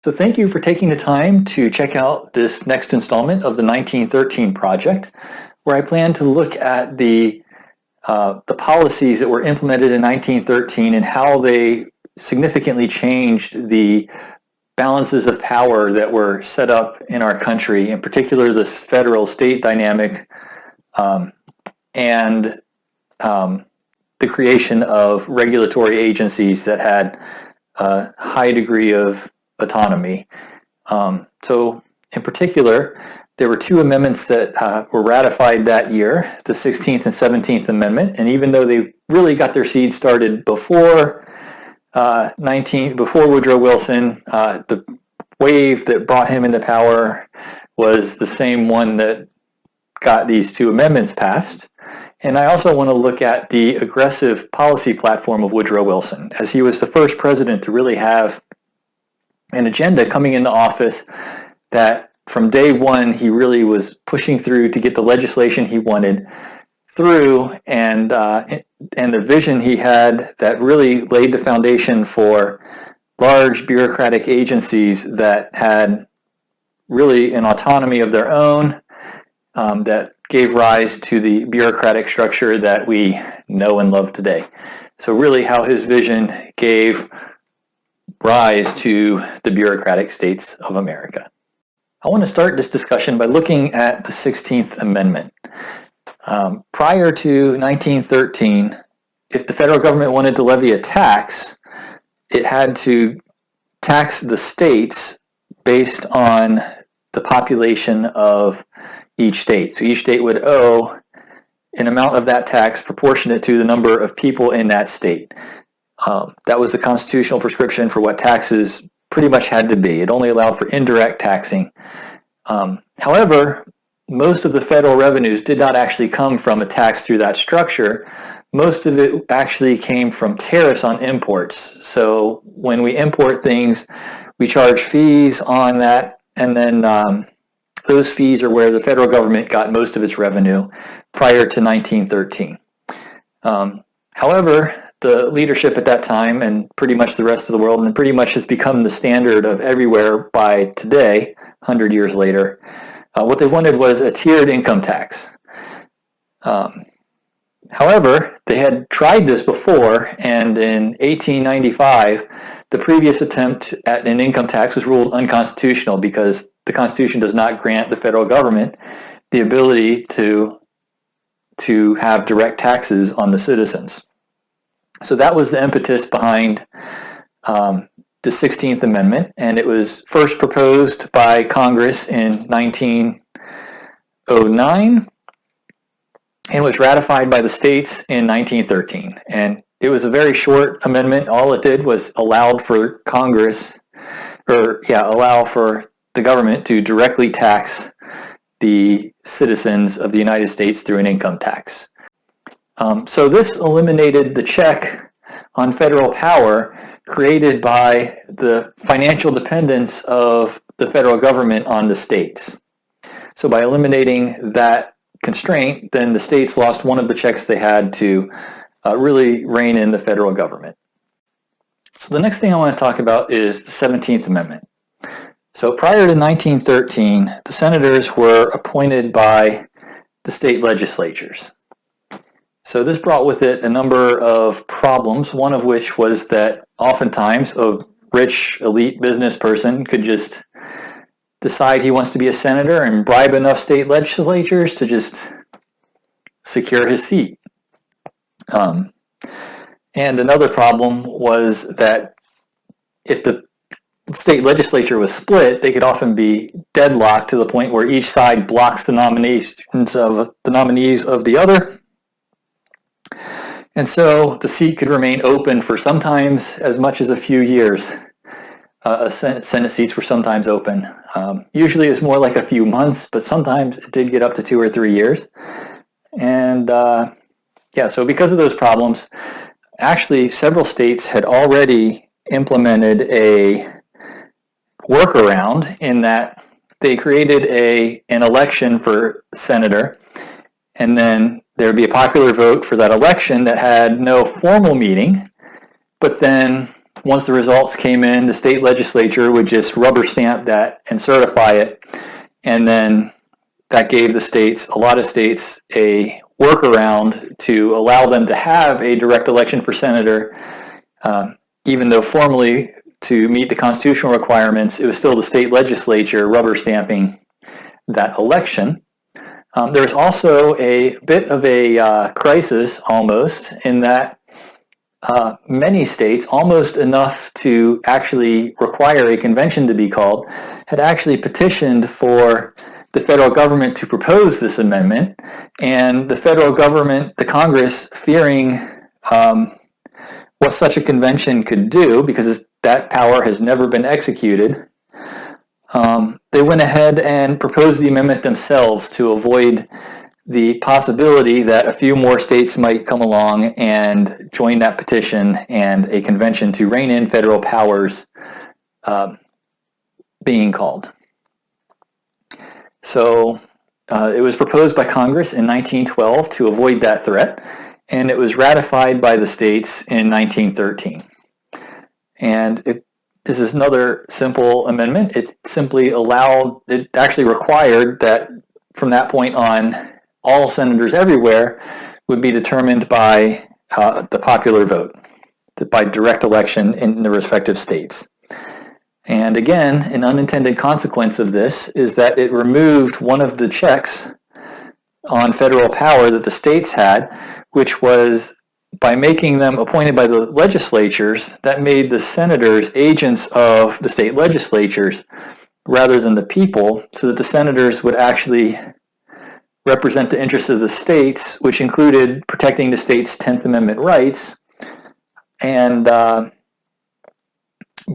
So thank you for taking the time to check out this next installment of the 1913 project, where I plan to look at the policies that were implemented in 1913 and how they significantly changed the balances of power that were set up in our country, in particular the federal-state dynamic and the creation of regulatory agencies that had a high degree of autonomy. So in particular, there were two amendments that were ratified that year, the 16th and 17th Amendment, and even though they really got their seed started before Woodrow Wilson, the wave that brought him into power was the same one that got these two amendments passed. And I also want to look at the aggressive policy platform of Woodrow Wilson, as he was the first president to really have an agenda coming into office that from day one he really was pushing through to get the legislation he wanted through, and the vision he had that really laid the foundation for large bureaucratic agencies that had really an autonomy of their own, that gave rise to the bureaucratic structure that we know and love today. So really how his vision gave rise to the bureaucratic states of America. I want to start this discussion by looking at the 16th Amendment. Prior to 1913, if the federal government wanted to levy a tax, it had to tax the states based on the population of each state. So each state would owe an amount of that tax proportionate to the number of people in that state. That was the constitutional prescription for what taxes pretty much had to be. It only allowed for indirect taxing. However, most of the federal revenues did not actually come from a tax through that structure. Most of it actually came from tariffs on imports. So when we import things, we charge fees on that, and then those fees are where the federal government got most of its revenue prior to 1913. However, the leadership at that time, and pretty much the rest of the world, and pretty much has become the standard of everywhere by today, 100 years later, what they wanted was a tiered income tax. However, they had tried this before, and in 1895, the previous attempt at an income tax was ruled unconstitutional because the Constitution does not grant the federal government the ability to have direct taxes on the citizens. So that was the impetus behind the 16th Amendment, and it was first proposed by Congress in 1909 and was ratified by the states in 1913. And it was a very short amendment. All it did was allow for the government to directly tax the citizens of the United States through an income tax. So this eliminated the check on federal power created by the financial dependence of the federal government on the states. So by eliminating that constraint, then the states lost one of the checks they had to really rein in the federal government. So the next thing I want to talk about is the 17th Amendment. So prior to 1913, the senators were appointed by the state legislatures. So this brought with it a number of problems, one of which was that oftentimes a rich elite business person could just decide he wants to be a senator and bribe enough state legislatures to just secure his seat. And another problem was that if the state legislature was split, they could often be deadlocked to the point where each side blocks the nominees of the other. And so the seat could remain open for sometimes as much as a few years. Senate seats were sometimes open. Usually it's more like a few months, but sometimes it did get up to 2 or 3 years. And so because of those problems, actually several states had already implemented a workaround in that they created an election for senator, and then there would be a popular vote for that election that had no formal meeting, but then once the results came in, the state legislature would just rubber stamp that and certify it. And then that gave the states, a lot of states, a workaround to allow them to have a direct election for senator, even though formally, to meet the constitutional requirements, it was still the state legislature rubber stamping that election. There was also a bit of a crisis almost in that many states, almost enough to actually require a convention to be called, had actually petitioned for the federal government to propose this amendment, and the federal government, the Congress, fearing what such a convention could do, because that power has never been executed, they went ahead and proposed the amendment themselves to avoid the possibility that a few more states might come along and join that petition and a convention to rein in federal powers being called. So it was proposed by Congress in 1912 to avoid that threat, and it was ratified by the states in 1913. And this is another simple amendment. It simply it actually required that from that point on, all senators everywhere would be determined by the popular vote, by direct election in the respective states. And again, an unintended consequence of this is that it removed one of the checks on federal power that the states had, which was by making them appointed by the legislatures, that made the senators agents of the state legislatures rather than the people, so that the senators would actually represent the interests of the states, which included protecting the states' 10th Amendment rights. And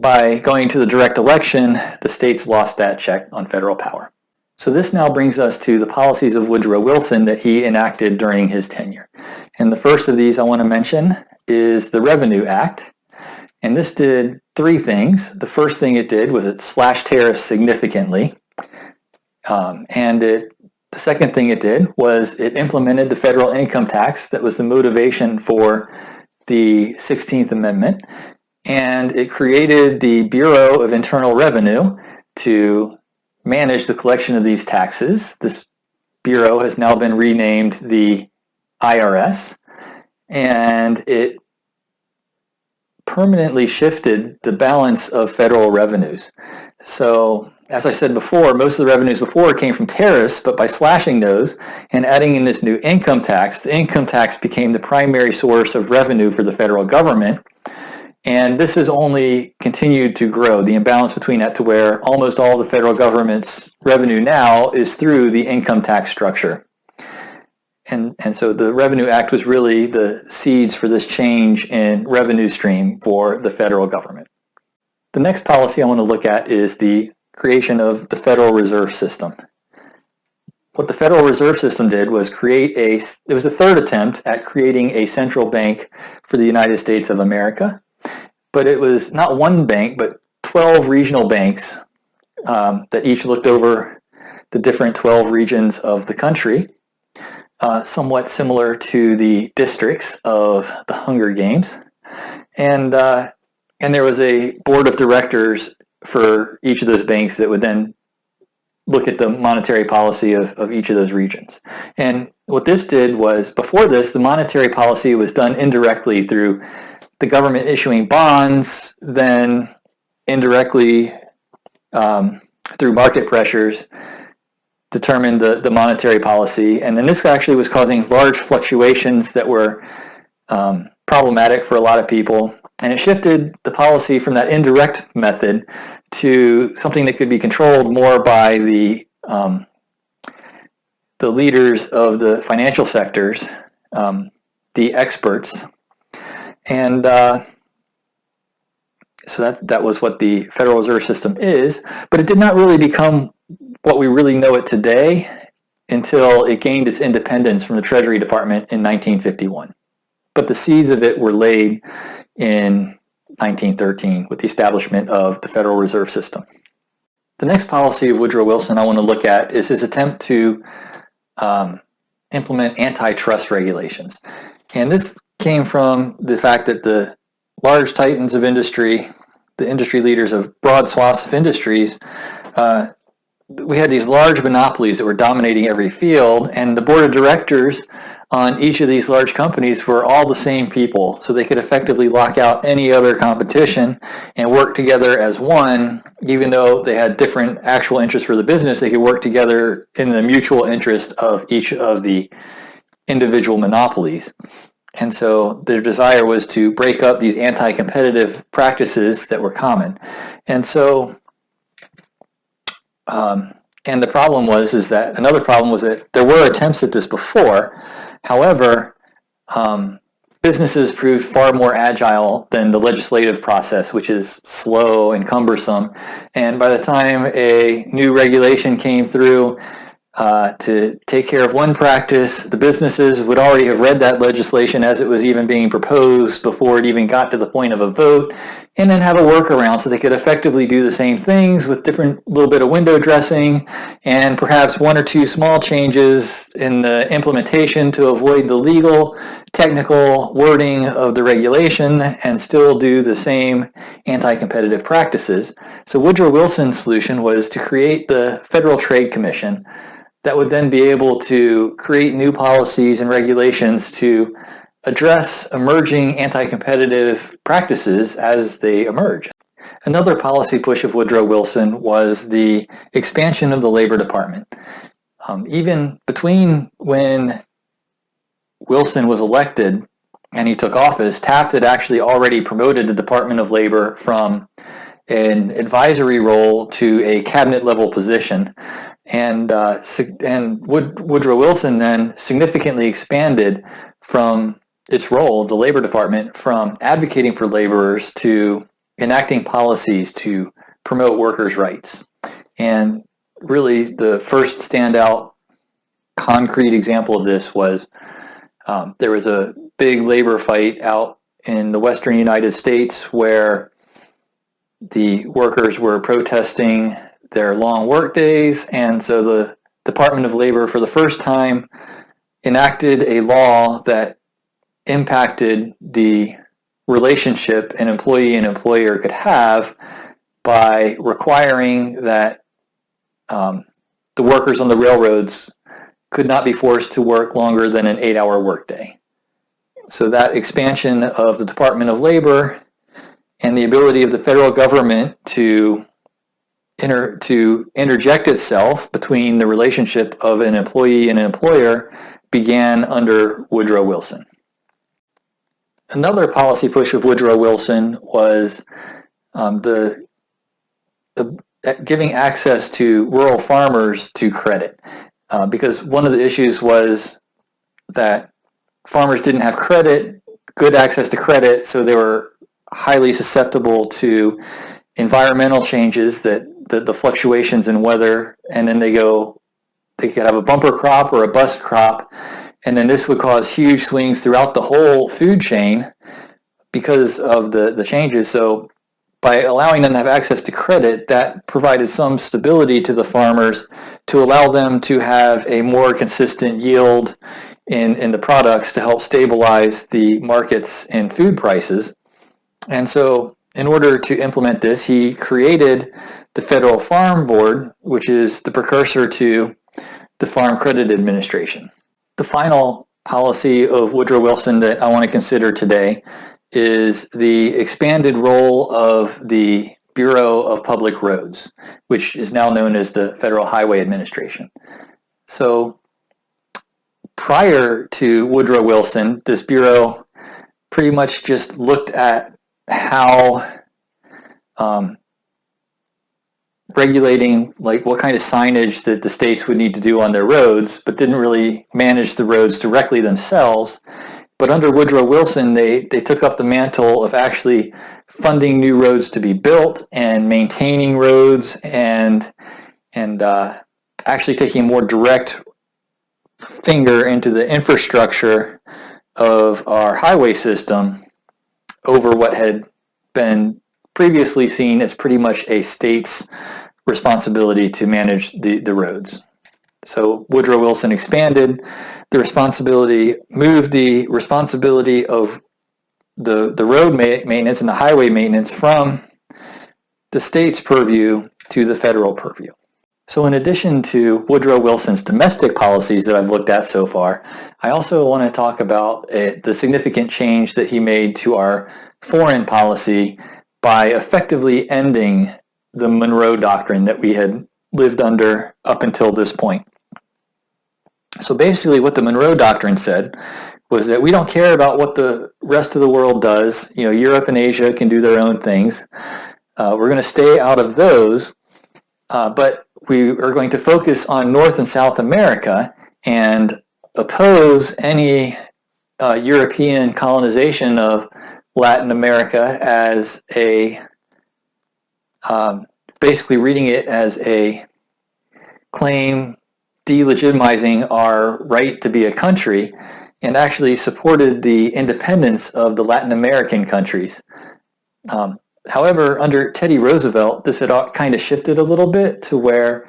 by going to the direct election, the states lost that check on federal power. So this now brings us to the policies of Woodrow Wilson that he enacted during his tenure. And the first of these I want to mention is the Revenue Act. And this did three things. The first thing it did was it slashed tariffs significantly. The second thing it did was it implemented the federal income tax that was the motivation for the 16th Amendment. And it created the Bureau of Internal Revenue to manage the collection of these taxes. This bureau has now been renamed the IRS, and it permanently shifted the balance of federal revenues. So, as I said before, most of the revenues before came from tariffs, but by slashing those and adding in this new income tax, the income tax became the primary source of revenue for the federal government. And this has only continued to grow, the imbalance between that, to where almost all the federal government's revenue now is through the income tax structure. And so the Revenue Act was really the seeds for this change in revenue stream for the federal government. The next policy I want to look at is the creation of the Federal Reserve System. What the Federal Reserve System did was it was the third attempt at creating a central bank for the United States of America. But it was not one bank, but 12 regional banks that each looked over the different 12 regions of the country, somewhat similar to the districts of the Hunger Games. And there was a board of directors for each of those banks that would then look at the monetary policy of each of those regions. And what this did was, before this, the monetary policy was done indirectly through the government issuing bonds, then indirectly through market pressures determined the monetary policy. And then this actually was causing large fluctuations that were problematic for a lot of people. And it shifted the policy from that indirect method to something that could be controlled more by the leaders of the financial sectors, the experts. And so that was what the Federal Reserve System is, but it did not really become what we really know it today until it gained its independence from the Treasury Department in 1951. But the seeds of it were laid in 1913 with the establishment of the Federal Reserve System. The next policy of Woodrow Wilson I want to look at is his attempt to implement antitrust regulations. And this came from the fact that the large titans of industry, the industry leaders of broad swaths of industries, we had these large monopolies that were dominating every field, and the board of directors on each of these large companies were all the same people, so they could effectively lock out any other competition and work together as one. Even though they had different actual interests for the business, they could work together in the mutual interest of each of the individual monopolies. And so their desire was to break up these anti-competitive practices that were common. And so and the problem was another problem was that there were attempts at this before. However, businesses proved far more agile than the legislative process, which is slow and cumbersome. And by the time a new regulation came through to take care of one practice, the businesses would already have read that legislation as it was even being proposed before it even got to the point of a vote, and then have a workaround so they could effectively do the same things with different little bit of window dressing and perhaps one or two small changes in the implementation to avoid the legal, technical wording of the regulation and still do the same anti-competitive practices. So Woodrow Wilson's solution was to create the Federal Trade Commission that would then be able to create new policies and regulations to address emerging anti-competitive practices as they emerge. Another policy push of Woodrow Wilson was the expansion of the Labor Department. Even between when Wilson was elected and he took office, Taft had actually already promoted the Department of Labor from an advisory role to a cabinet-level position. And Woodrow Wilson then significantly expanded from its role, the Labor Department, from advocating for laborers to enacting policies to promote workers' rights. And really the first standout concrete example of this was there was a big labor fight out in the western United States where the workers were protesting their long work days, and so the Department of Labor for the first time enacted a law that impacted the relationship an employee and employer could have by requiring that the workers on the railroads could not be forced to work longer than an 8-hour workday. So that expansion of the Department of Labor and the ability of the federal government to interject itself between the relationship of an employee and an employer began under Woodrow Wilson. Another policy push of Woodrow Wilson was the giving access to rural farmers to credit, because one of the issues was that farmers didn't have good access to credit, so they were highly susceptible to environmental changes, that the fluctuations in weather, and then they could have a bumper crop or a bust crop, and then this would cause huge swings throughout the whole food chain because of the changes. So by allowing them to have access to credit, that provided some stability to the farmers to allow them to have a more consistent yield in the products to help stabilize the markets and food prices. And so in order to implement this, he created the Federal Farm Board, which is the precursor to the Farm Credit Administration. The final policy of Woodrow Wilson that I want to consider today is the expanded role of the Bureau of Public Roads, which is now known as the Federal Highway Administration. So prior to Woodrow Wilson, this bureau pretty much just looked at how regulating like what kind of signage that the states would need to do on their roads, but didn't really manage the roads directly themselves. But under Woodrow Wilson, they took up the mantle of actually funding new roads to be built and maintaining roads and actually taking a more direct finger into the infrastructure of our highway system over what had been previously seen as pretty much a state's responsibility to manage the roads. So Woodrow Wilson expanded the responsibility, moved the responsibility of the road maintenance and the highway maintenance from the state's purview to the federal purview. So in addition to Woodrow Wilson's domestic policies that I've looked at so far, I also want to talk about the significant change that he made to our foreign policy by effectively ending the Monroe Doctrine that we had lived under up until this point. So basically what the Monroe Doctrine said was that we don't care about what the rest of the world does. You know, Europe and Asia can do their own things. We're going to stay out of those, but we are going to focus on North and South America and oppose any European colonization of Latin America as a, basically reading it as a claim delegitimizing our right to be a country, and actually supported the independence of the Latin American countries. However, under Teddy Roosevelt, this had kind of shifted a little bit to where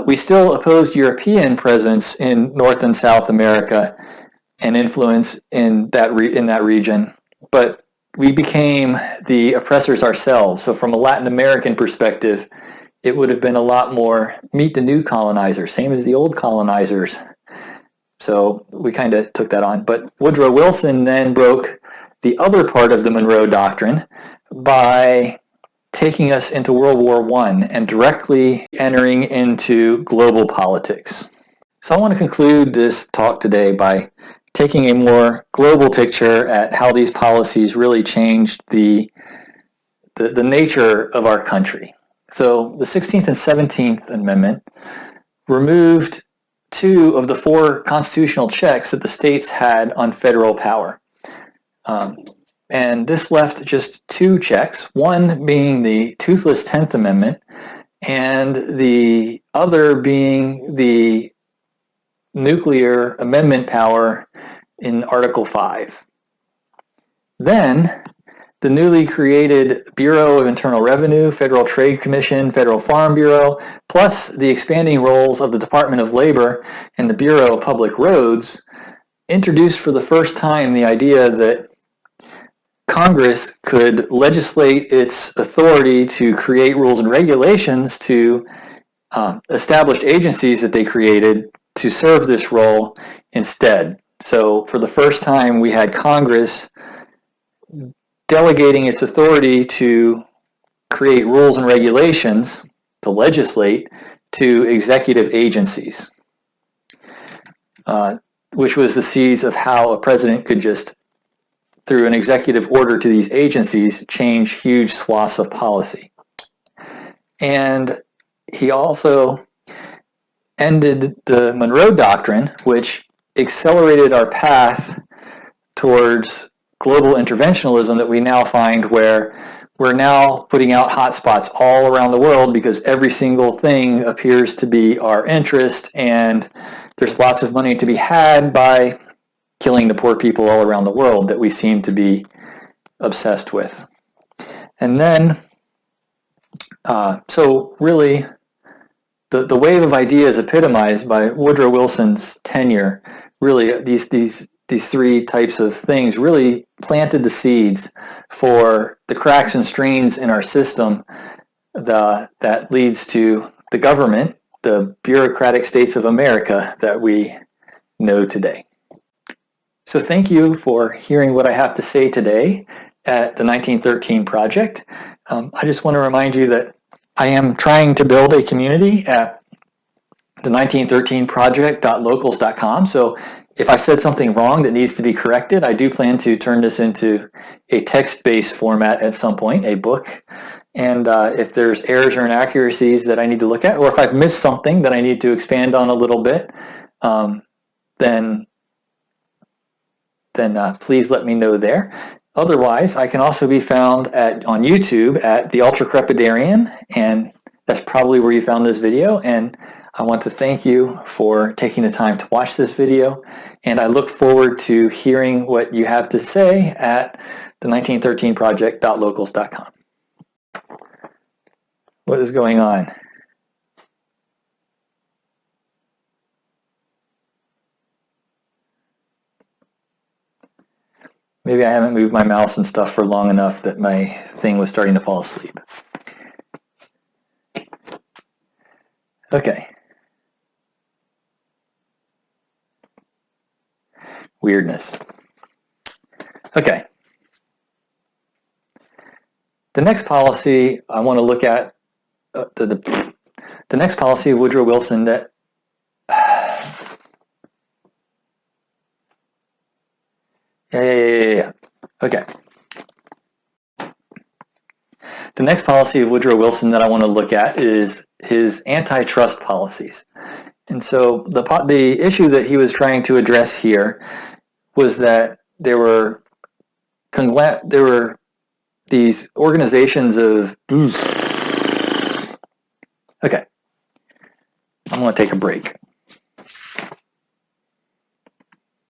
we still opposed European presence in North and South America and influence in that region, but we became the oppressors ourselves. So from a Latin American perspective, it would have been a lot more meet the new colonizers, same as the old colonizers. So we kind of took that on. But Woodrow Wilson then broke the other part of the Monroe Doctrine by taking us into World War I and directly entering into global politics. So I want to conclude this talk today by taking a more global picture at how these policies really changed the nature of our country. So the 16th and 17th Amendment removed 2 of the 4 constitutional checks that the states had on federal power. And this left just 2 checks, one being the toothless 10th Amendment, and the other being the nuclear amendment power in Article 5. Then, the newly created Bureau of Internal Revenue, Federal Trade Commission, Federal Farm Bureau, plus the expanding roles of the Department of Labor and the Bureau of Public Roads, introduced for the first time the idea that Congress could legislate its authority to create rules and regulations to established agencies that they created to serve this role instead. So for the first time, we had Congress delegating its authority to create rules and regulations, to legislate, to executive agencies, which was the seeds of how a president could just, through an executive order to these agencies, change huge swaths of policy. And he also ended the Monroe Doctrine, which accelerated our path towards global interventionism that we now find, where we're now putting out hotspots all around the world because every single thing appears to be our interest, and there's lots of money to be had by killing the poor people all around the world that we seem to be obsessed with. And then, so really, the wave of ideas epitomized by Woodrow Wilson's tenure, really these 3 types of things really planted the seeds for the cracks and strains in our system that leads to the government, the bureaucratic states of America that we know today. So thank you for hearing what I have to say today at the 1913 Project. I just want to remind you that I am trying to build a community at the 1913project.locals.com. So if I said something wrong that needs to be corrected, I do plan to turn this into a text-based format at some point, a book. And if there's errors or inaccuracies that I need to look at, or if I've missed something that I need to expand on a little bit, then please let me know there. Otherwise, I can also be found on YouTube at The Ultra Crepidarian, and that's probably where you found this video. And I want to thank you for taking the time to watch this video, and I look forward to hearing what you have to say at the 1913project.locals.com. What is going on? Maybe I haven't moved my mouse and stuff for long enough that my thing was starting to fall asleep. Okay. Weirdness. Okay. The next policy I want to look at, the next policy of Woodrow Wilson that yeah. Okay. The next policy of Woodrow Wilson that I want to look at is his antitrust policies. And so the issue that he was trying to address here was that there were these organizations of okay. I'm going to take a break.